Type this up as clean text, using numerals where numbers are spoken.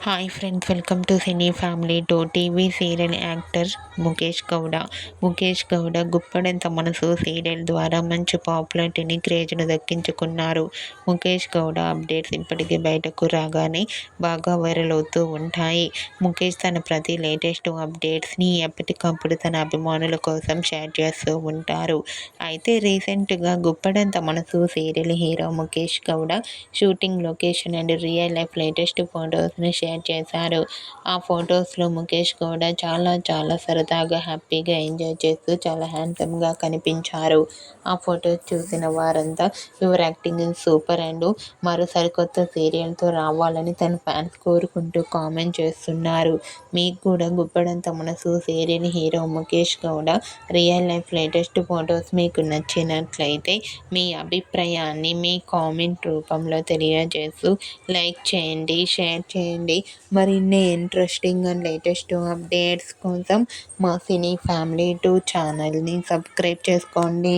Hi friends, welcome to cine family two. TV serial actor Mukesh Gowda. Mukesh Gowda గుప్పడంత మనసు serial ద్వారా మంచి పాపులారిటీని, క్రేజ్ను దక్కించుకున్నారు. ముఖేష్ గౌడ అప్డేట్స్ ఇప్పటికీ బయటకు రాగానే బాగా వైరల్ అవుతూ ఉంటాయి. ముఖేష్ తన ప్రతి లేటెస్ట్ అప్డేట్స్ని ఎప్పటికప్పుడు తన అభిమానుల కోసం షేర్ చేస్తూ ఉంటారు. అయితే రీసెంట్గా గుప్పడంత మనసు serial hero Mukesh Gowda shooting location and real life latest ఫొటోస్ని షేర్ చేశారు. ఆ ఫొటోస్లో ముఖేష్ గౌడ చాలా సరదాగా, హ్యాపీగా ఎంజాయ్ చేస్తూ చాలా హ్యాండ్సమ్గా కనిపించారు. ఆ ఫొటోస్ చూసిన వారంతా your acting is super and మరో సరికొత్త సీరియల్తో రావాలని తన ఫ్యాన్స్ కోరుకుంటూ కామెంట్ చేస్తున్నారు. మీకు కూడా గుప్పడంత మనసు serial hero Mukesh Gowda real life latest photos మీకు నచ్చినట్లయితే మీ అభిప్రాయాన్ని మీ కామెంట్ రూపంలో తెలియజేస్తూ లైక్ చేయండి, షేర్ చేయండి. మరిన్ని ఇంట్రెస్టింగ్ అండ్ లేటెస్ట్ అప్డేట్స్ కోసం మా సినీ ఫ్యామిలీ 2 ఛానల్ని సబ్స్క్రైబ్ చేసుకోండి.